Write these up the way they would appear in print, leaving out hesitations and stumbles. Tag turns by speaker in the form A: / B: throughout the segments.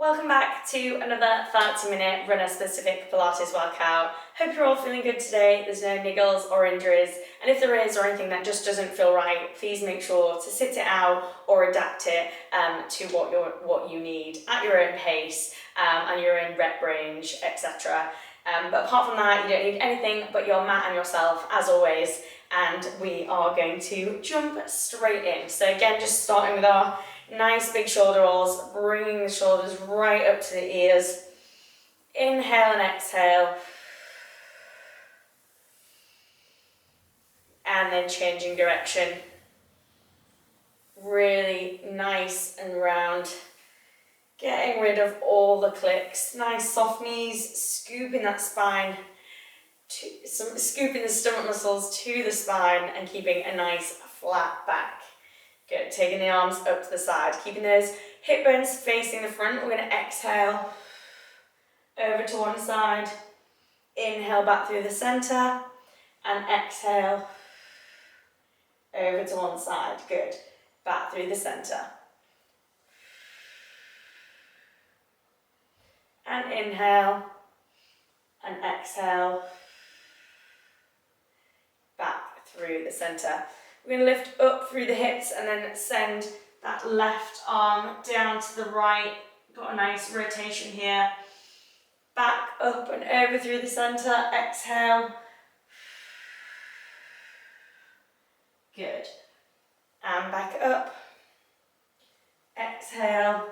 A: Welcome back to another 30-minute runner specific Pilates workout. Hope you're all feeling good today. There's no niggles or injuries, and if there is or anything that just doesn't feel right, please make sure to sit it out or adapt it to what you need at your own pace and your own rep range, etc. But apart from that, you don't need anything but your mat and yourself, as always, and we are going to jump straight in. So again, just starting with our nice big shoulder rolls, bringing the shoulders right up to the ears. Inhale and exhale. And then changing direction. Really nice and round. Getting rid of all the clicks. Nice soft knees, scooping that spine, scooping the stomach muscles to the spine and keeping a nice flat back. Good, taking the arms up to the side, keeping those hip bones facing the front. We're going to exhale over to one side, inhale back through the center, and exhale over to one side. Good, back through the center. And inhale, and exhale, back through the center. We're going to lift up through the hips and then send that left arm down to the right. Got a nice rotation here. Back up and over through the center. Exhale. Good. And back up. Exhale.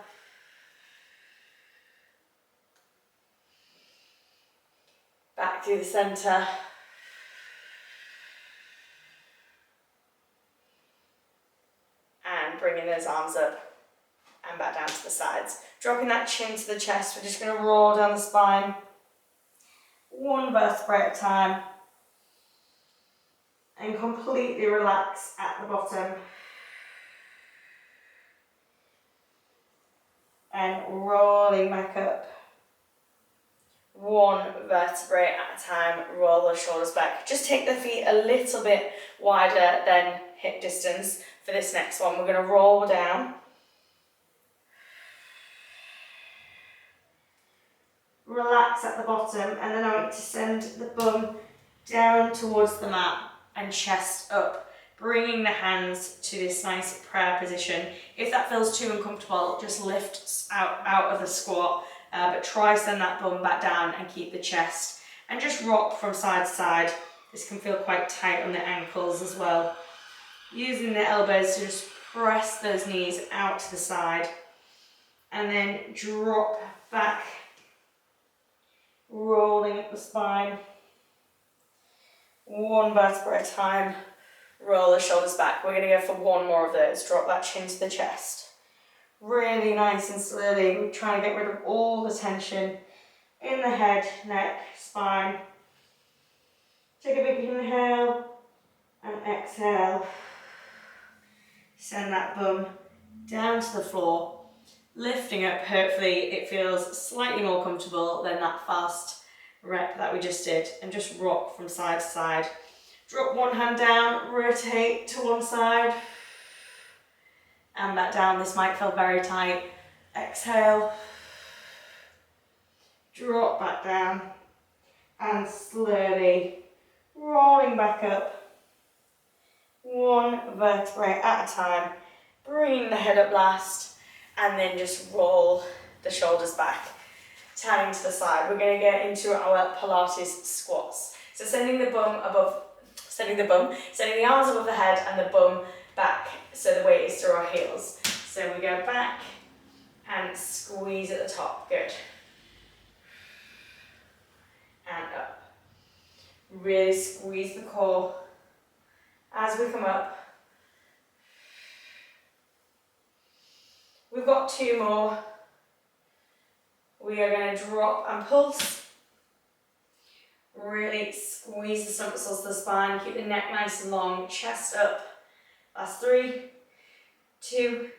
A: Back through the center. Bringing those arms up and back down to the sides. Dropping that chin to the chest, we're just going to roll down the spine, one vertebrae at a time, and completely relax at the bottom. And rolling back up, one vertebrae at a time, roll the shoulders back. Just take the feet a little bit wider than hip distance. For this next one, we're going to roll down, relax at the bottom, and then I want you to send the bum down towards the mat and chest up, bringing the hands to this nice prayer position. If that feels too uncomfortable, just lift out of the squat, but try send that bum back down and keep the chest, and just rock from side to side. This can feel quite tight on the ankles as well. Using the elbows to just press those knees out to the side and then drop back, rolling up the spine. One vertebra at a time, roll the shoulders back. We're going to go for one more of those. Drop that chin to the chest. Really nice and slowly. We're trying to get rid of all the tension in the head, neck, spine. Take a big inhale and exhale. Send that bum down to the floor, lifting up. Hopefully it feels slightly more comfortable than that fast rep that we just did, and just rock from side to side. Drop one hand down, rotate to one side and back down. This might feel very tight. Exhale, drop back down and slowly rolling back up. One vertebrae at a time, bringing the head up last, and then just roll the shoulders back, turning to the side. We're going to get into our Pilates squats. So sending the arms above the head and the bum back, so the weight is through our heels. So we go back and squeeze at the top. Good. And up. Really squeeze the core as we come up. We've got two more. We are going to drop and pulse. Really squeeze the stomach muscles to the spine. Keep the neck nice and long, chest up. Last 3, 2,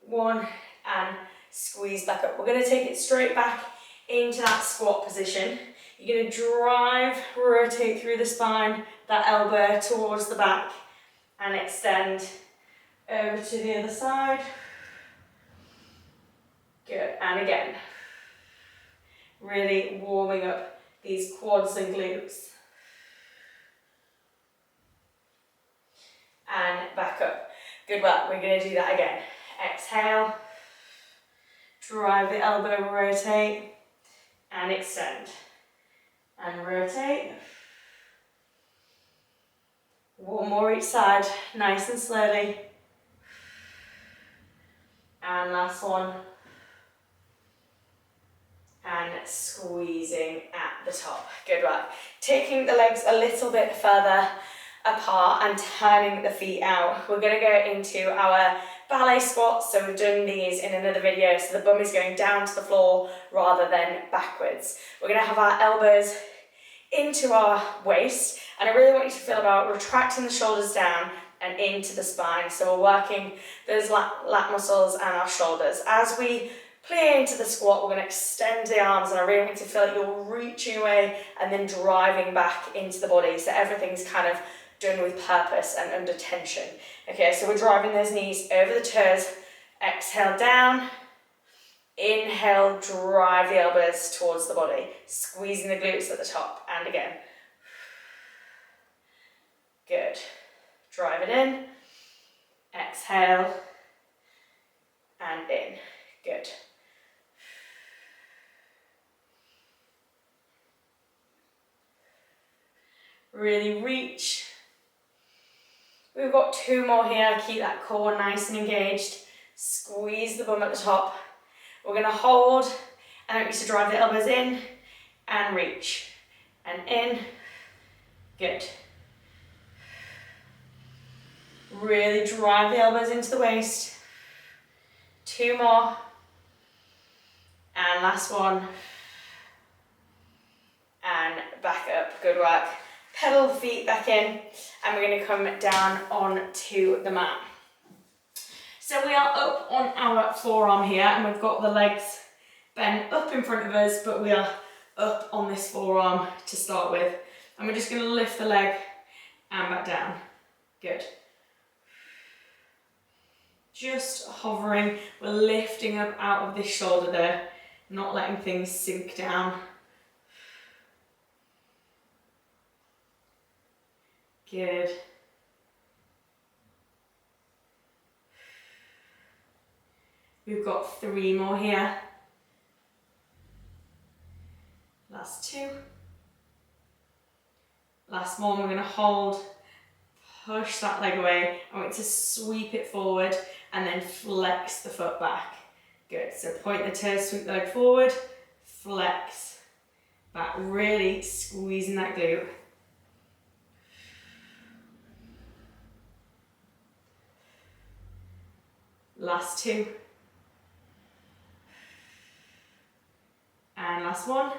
A: 1, and squeeze back up. We're going to take it straight back into that squat position. You're going to drive, rotate through the spine, that elbow towards the back, and extend over to the other side. Good, and again. Really warming up these quads and glutes. And back up. Good work, we're going to do that again. Exhale, drive the elbow, rotate, and extend. And rotate. One more each side, nice and slowly. And last one. And squeezing at the top. Good work. Taking the legs a little bit further apart and turning the feet out. We're going to go into our ballet squats. So we've done these in another video. So the bum is going down to the floor rather than backwards. We're going to have our elbows into our waist. And I really want you to feel about retracting the shoulders down and into the spine. So we're working those lat muscles and our shoulders. As we plie into the squat, we're going to extend the arms, and I really want you to feel like you're reaching away and then driving back into the body. So everything's kind of done with purpose and under tension. Okay, so we're driving those knees over the toes. Exhale down. Inhale, drive the elbows towards the body, squeezing the glutes at the top. And again. Good. Drive it in. Exhale. And in. Good. Really reach. We've got two more here. Keep that core nice and engaged. Squeeze the bum at the top. We're going to hold, and I want you to drive the elbows in and reach. And in. Good. Really drive the elbows into the waist. Two more. And last one. And back up. Good work. Pedal the feet back in, and we're going to come down onto the mat. So we are up on our forearm here, and we've got the legs bent up in front of us, but we are up on this forearm to start with. And we're just going to lift the leg and back down. Good. Just hovering, we're lifting up out of this shoulder there, not letting things sink down. Good. We've got three more here. Last two. Last one, we're going to hold, push that leg away. I want you to sweep it forward and then flex the foot back. Good, so point the toes, sweep the leg forward, flex back, really squeezing that glute. Last two. And last one.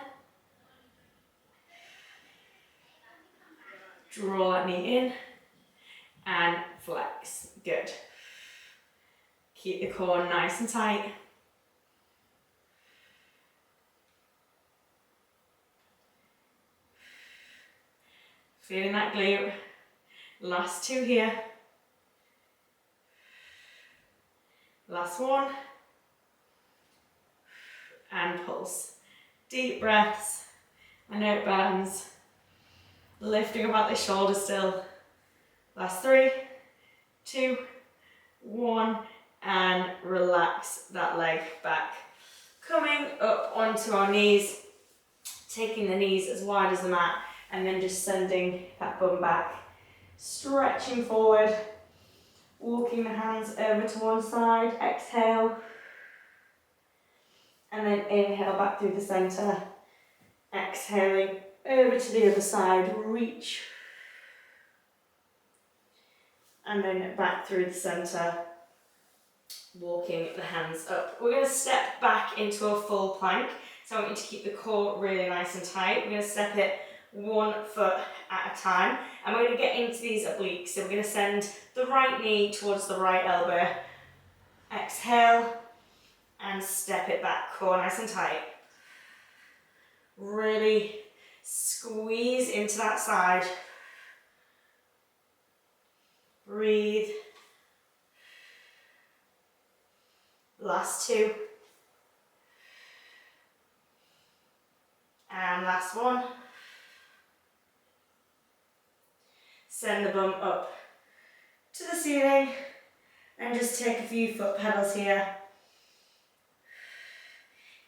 A: Draw that knee in and flex. Good. Keep the core nice and tight. Feeling that glute. Last two here. Last one. And pulse. Deep breaths. I know it burns. Lifting about the shoulders still. Last three, two, one, and relax that leg back. Coming up onto our knees, taking the knees as wide as the mat, and then just sending that bum back. Stretching forward, walking the hands over to one side, exhale, and then inhale back through the center, exhaling over to the other side, reach, and then back through the center, walking the hands up. We're going to step back into a full plank, so I want you to keep the core really nice and tight. We're going to step it 1 foot at a time, and we're going to get into these obliques. So we're going to send the right knee towards the right elbow, exhale, and step it back, core nice and tight. Really squeeze into that side. Breathe. Last two. And last one. Send the bum up to the ceiling and just take a few foot pedals here.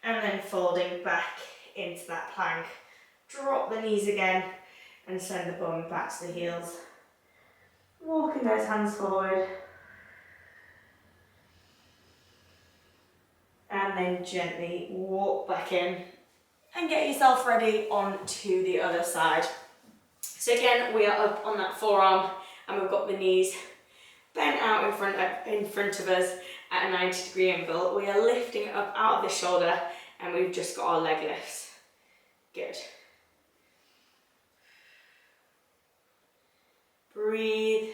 A: And then folding back into that plank. Drop the knees again and send the bum back to the heels. Walking those hands forward. And then gently walk back in and get yourself ready onto the other side. So again, we are up on that forearm and we've got the knees bent out in front of us at a 90-degree angle. We are lifting up out of the shoulder and we've just got our leg lifts. Good. Breathe.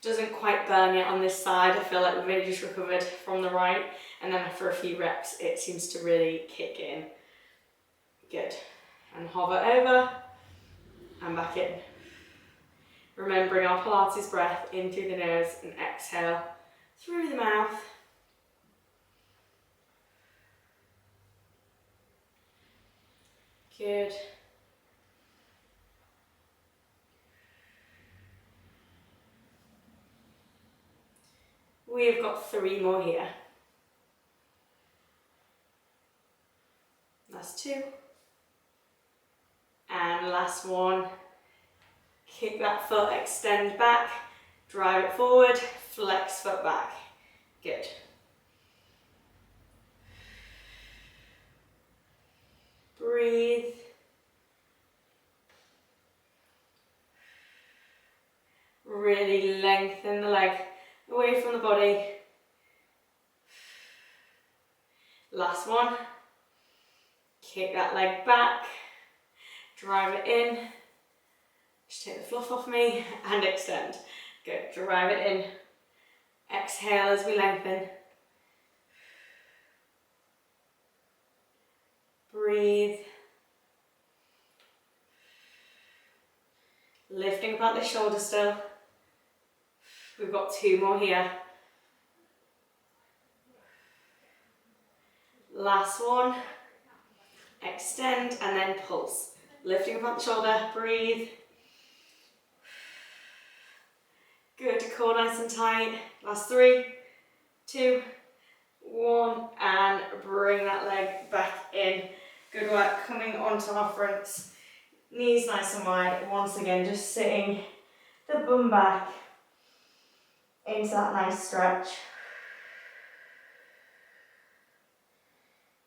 A: Doesn't quite burn yet on this side. I feel like we've only just recovered from the right, and then after a few reps it seems to really kick in. Good. And hover over and back in. Remembering our Pilates breath in through the nose and exhale through the mouth. Good. We've got 3 more here. That's 2. And last one. Kick that foot, extend back, drive it forward, flex foot back. Good. Breathe. Really lengthen the leg away from the body. Last one. Kick that leg back, drive it in. Just take the fluff off me and extend. Good, drive it in. Exhale as we lengthen. Breathe. Lifting up the shoulders still. We've got 2 more here. Last one. Extend and then pulse. Lifting up the shoulder, breathe. Good, core nice and tight. Last 3, 2, 1, and bring that leg back in. Good work, coming onto our fronts. Knees nice and wide. Once again, just sitting the bum back into that nice stretch.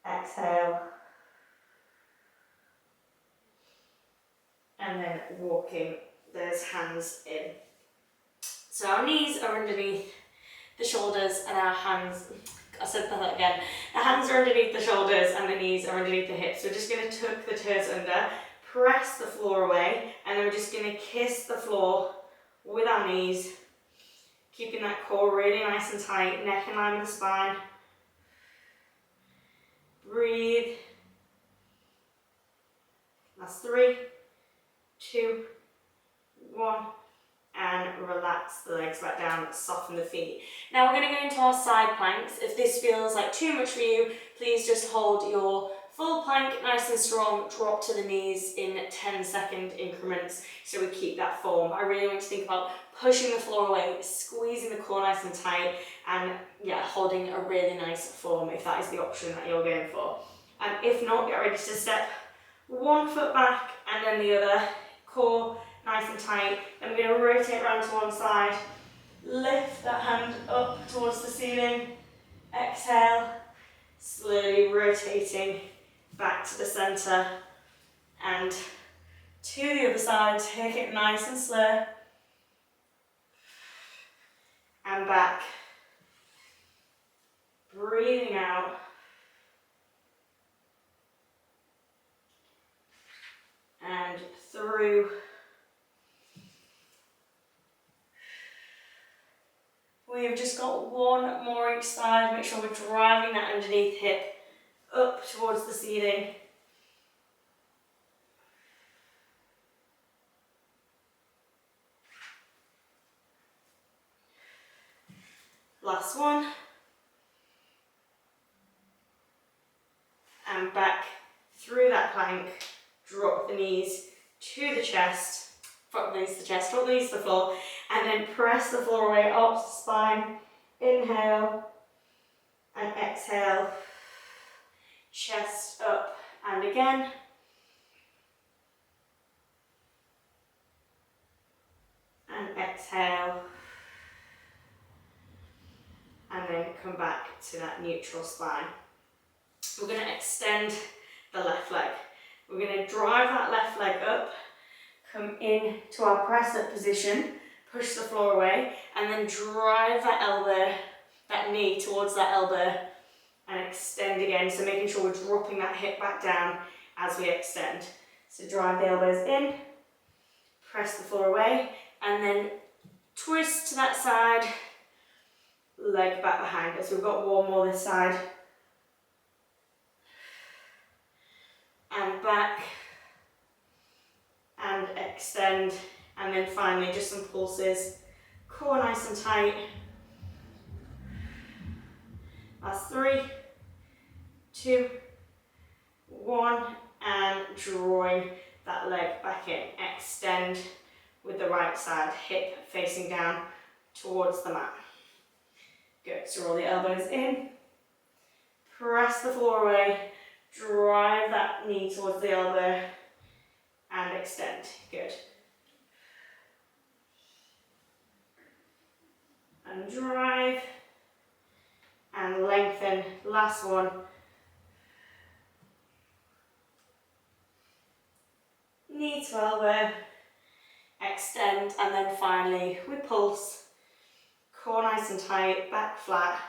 A: Exhale. And then walking those hands in. So our knees are underneath the shoulders and our hands, I said that again, the hands are underneath the shoulders and the knees are underneath the hips. We're just going to tuck the toes under, press the floor away, and then we're just going to kiss the floor with our knees, keeping that core really nice and tight, neck in line with the spine. Breathe. That's 3, 2, 1. And relax the legs back down, soften the feet. Now we're going to go into our side planks. If this feels like too much for you, please just hold your full plank nice and strong, drop to the knees in 10-second increments so we keep that form. I really want you to think about pushing the floor away, squeezing the core nice and tight, and yeah, holding a really nice form if that is the option that you're going for. And if not, get ready to step 1 foot back and then the other, core nice and tight. Then we're going to rotate around to one side, lift that hand up towards the ceiling, exhale, slowly rotating back to the centre and to the other side. Take it nice and slow and back, breathing out and through. We've just got 1 more each side. Make sure we're driving that underneath hip up towards the ceiling. Last one. And back through that plank, drop the knees to the chest, drop the knees to the chest, drop the knees to the floor, and then press the floor away up to the spine. Inhale and exhale, chest up and again. And exhale. And then come back to that neutral spine. We're going to extend the left leg. We're going to drive that left leg up, come in to our press up position, push the floor away, and then drive that elbow, that knee towards that elbow, and extend again. So making sure we're dropping that hip back down as we extend. So drive the elbows in, press the floor away, and then twist to that side, leg back behind us. We've got one more this side. And back, and extend, and then finally just some pulses. Core nice and tight. That's 3, 2, 1, and drawing that leg back in. Extend with the right side, hip facing down towards the mat. Good, so roll the elbows in, press the floor away, drive that knee towards the elbow, and extend. Good. And drive, and lengthen. Last one. Knee to elbow, extend, and then finally we pulse. Core nice and tight, back flat,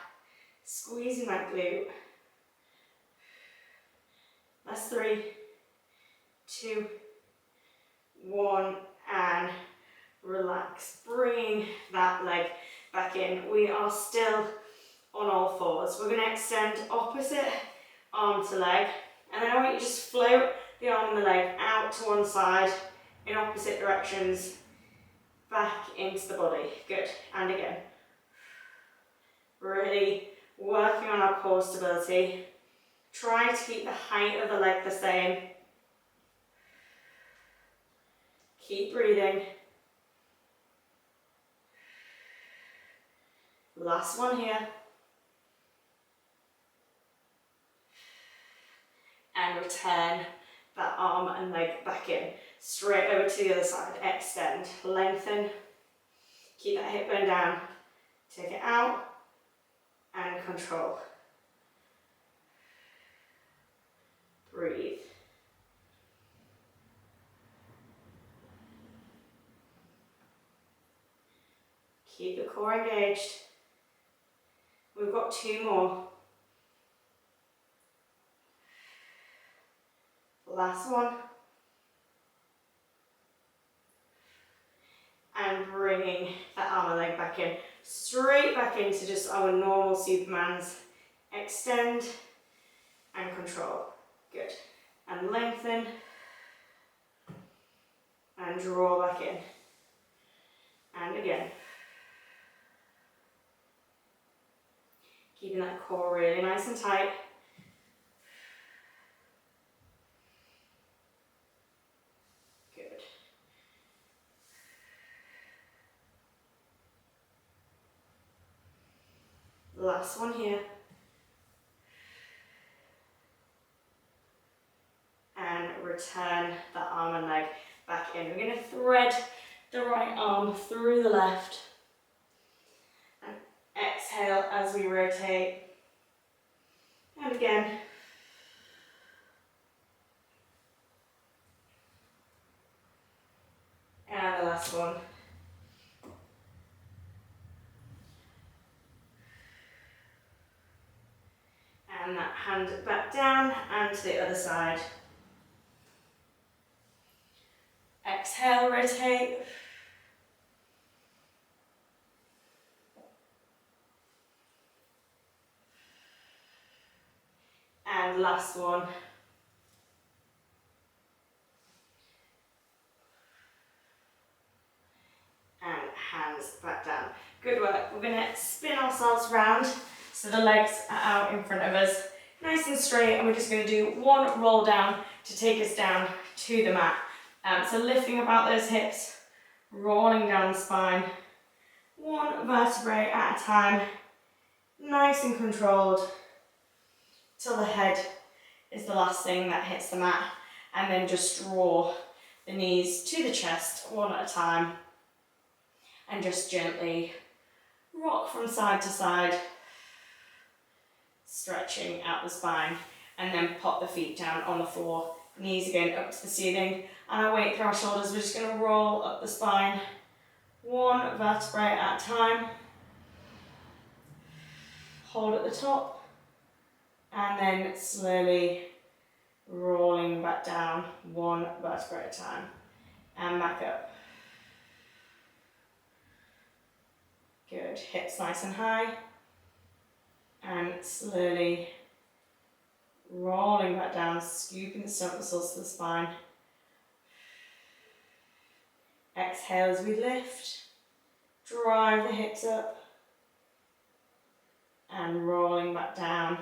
A: squeezing that glute. That's 3, 2, 1, and relax. Bringing that leg back in. We are still on all fours. We're going to extend opposite arm to leg, and then I want you to just float the arm and the leg out to one side in opposite directions, back into the body. Good, and again. Really working on our core stability. Try to keep the height of the leg the same. Keep breathing. Last one here. And return that arm and leg back in. Straight over to the other side. Extend, lengthen. Keep that hip bone down. Take it out and control. Breathe. Keep the core engaged. We've got 2 more. Last one. And bringing that arm and leg back in. Straight back into just our normal Supermans. Extend and control. Good. And lengthen. And draw back in. And again. Keeping that core really nice and tight. Good. Last one here. And return that arm and leg back in. We're going to thread the right arm through the left. And exhale as we rotate. And again. And the last one. And that hand back down and to the other side. Exhale, rotate. And last one. And hands back down. Good work. We're going to spin ourselves round so the legs are out in front of us. nice and straight, and we're just going to do one roll down to take us down to the mat. So lifting about those hips, rolling down the spine, one vertebrae at a time, nice and controlled, till the head is the last thing that hits the mat, and then just draw the knees to the chest one at a time, and just gently rock from side to side, stretching out the spine, and then pop the feet down on the floor, knees again up to the ceiling, and our weight through our shoulders. We're just going to roll up the spine, one vertebrae at a time, hold at the top, and then slowly rolling back down, one vertebrae at a time, and back up. Good, hips nice and high, and slowly rolling back down, scooping the stomach muscles to the spine. Exhale as we lift, drive the hips up, and rolling back down.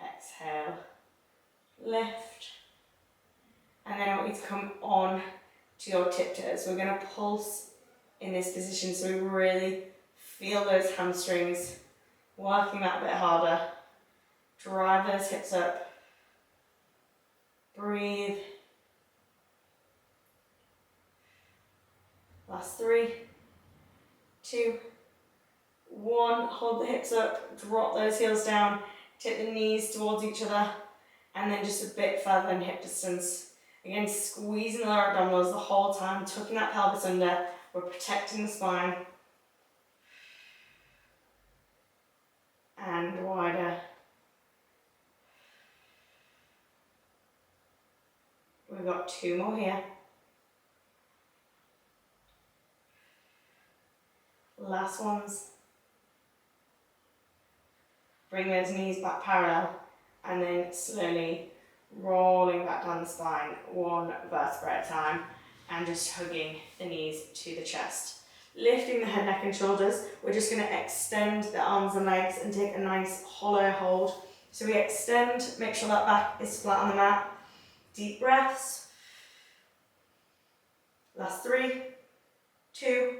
A: Exhale, lift, and then I want you to come on to your tiptoes. We're going to pulse in this position so we really feel those hamstrings working that a bit harder. Drive those hips up, breathe. Last 3, 2, 1, hold the hips up, drop those heels down, take the knees towards each other, and then just a bit further than hip distance. Again, squeezing the lower abdominals the whole time, tucking that pelvis under, we're protecting the spine. And wider. We've got 2 more here. Last ones. Bring those knees back parallel, and then slowly rolling back down the spine, one vertebrae at a time, and just hugging the knees to the chest. Lifting the head, neck and shoulders, we're just going to extend the arms and legs and take a nice hollow hold. So we extend, make sure that back is flat on the mat. Deep breaths. Last 3, 2,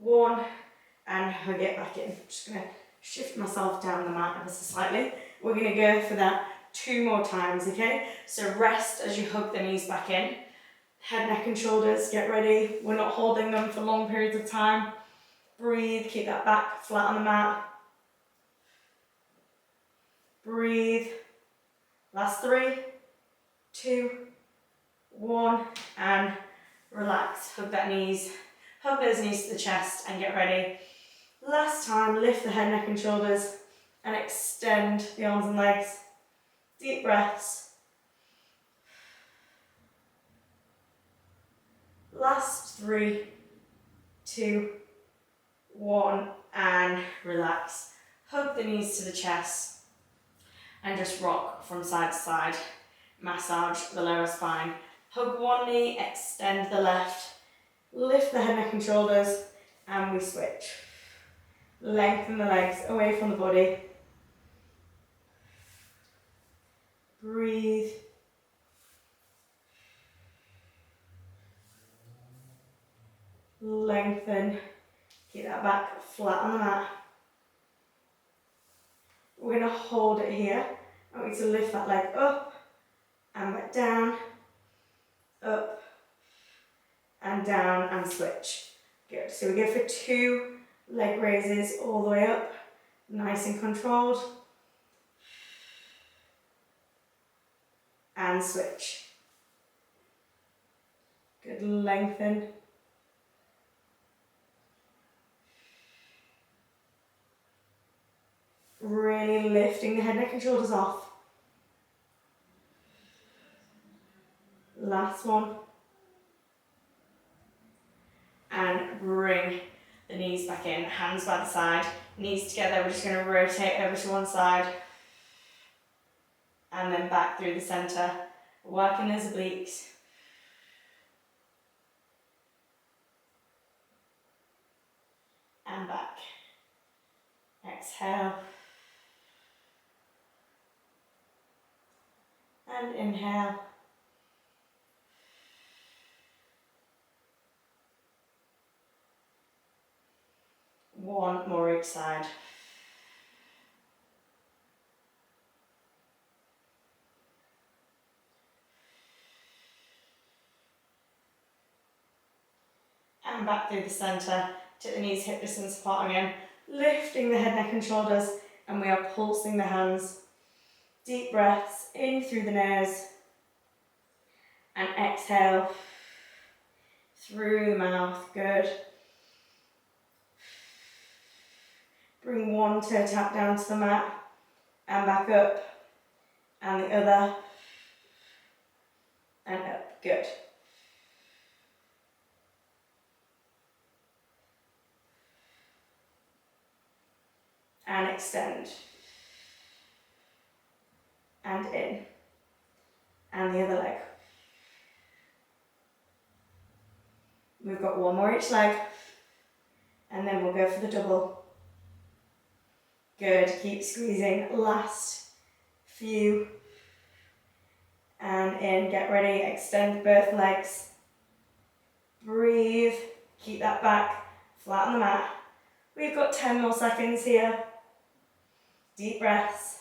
A: 1, and hug it back in. Just going to shift myself down the mat ever so slightly. We're going to go for that 2 more times, okay? So rest as you hug the knees back in. Head, neck and shoulders, get ready. We're not holding them for long periods of time. Breathe, keep that back flat on the mat. Breathe. Last 3, 2, 1, and relax. Hug those knees to the chest and get ready. Last time, lift the head, neck and shoulders and extend the arms and legs. Deep breaths. Last 3, 2, 1, and relax. Hug the knees to the chest and just rock from side to side. Massage the lower spine. Hug one knee, extend the left. Lift the head, neck and shoulders, and we switch. Lengthen the legs away from the body. Breathe. Lengthen. Keep that back flat on the mat. We're going to hold it here. I want you to lift that leg up and back down, up and down, and switch. Good. So we go for 2 leg raises all the way up, nice and controlled, and switch. Good. Lengthen. Really lifting the head, neck and shoulders off. Last one. And bring the knees back in, hands by the side, knees together. We're just going to rotate over to one side and then back through the centre, working those obliques. And back. Exhale. And inhale. One more each side. And back through the centre, take the knees hip distance apart again, lifting the head, neck and shoulders, and we are pulsing the hands. Deep breaths in through the nose, and exhale through the mouth, good. Bring one toe tap down to the mat, and back up, and the other, and up, good. And extend. And in. And the other leg. We've got one more each leg. And then we'll go for the double. Good, keep squeezing. Last few. And in, get ready, extend both legs. Breathe, keep that back flat on the mat. We've got 10 more seconds here. Deep breaths.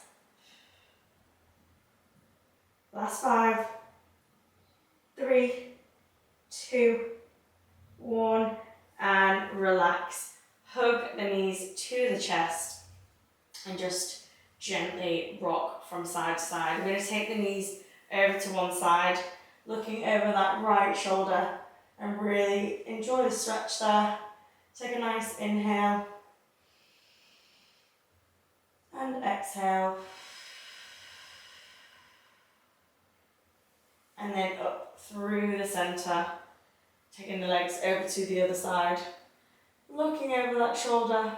A: Last 5, 3, 2, 1, and relax. Hug the knees to the chest and just gently rock from side to side. We're going to take the knees over to one side, looking over that right shoulder, and really enjoy the stretch there. Take a nice inhale and exhale. And then up through the centre, taking the legs over to the other side, looking over that shoulder.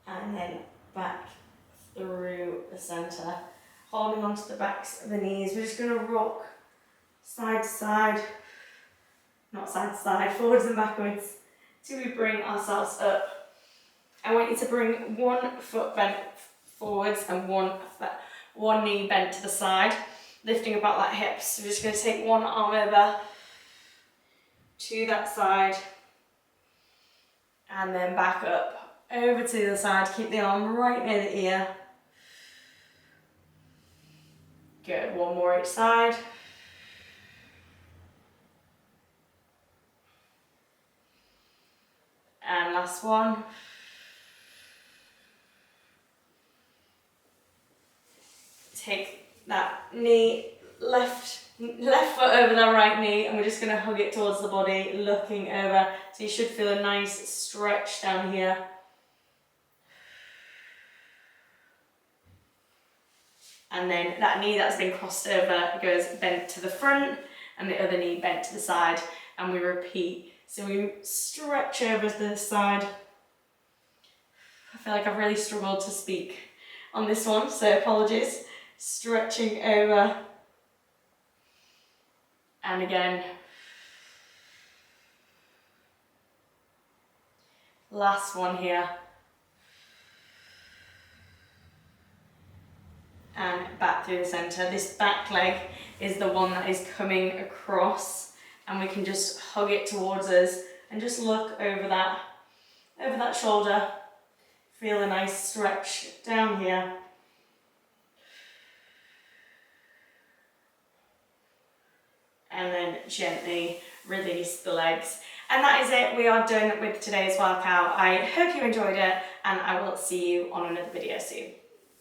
A: And then back through the centre, holding onto the backs of the knees. We're just going to rock side to side, not side to side, forwards and backwards, till we bring ourselves up. I want you to bring one foot bent forwards and one knee bent to the side, lifting about that hip. So we're just going to take one arm over to that side and then back up over to the other side. Keep the arm right near the ear. Good, one more each side. And last one. Take that knee, left foot over the right knee, and we're just going to hug it towards the body, looking over. So you should feel a nice stretch down here. And then that knee that's been crossed over goes bent to the front, and the other knee bent to the side, and we repeat. So we stretch over to the side. I feel like I've really struggled to speak on this one, so apologies. Stretching over. And again. Last one here. And back through the centre. This back leg is the one that is coming across, and we can just hug it towards us and just look over that shoulder. Feel a nice stretch down here. And then gently release the legs. And that is it. We are done with today's workout. I hope you enjoyed it, and I will see you on another video soon.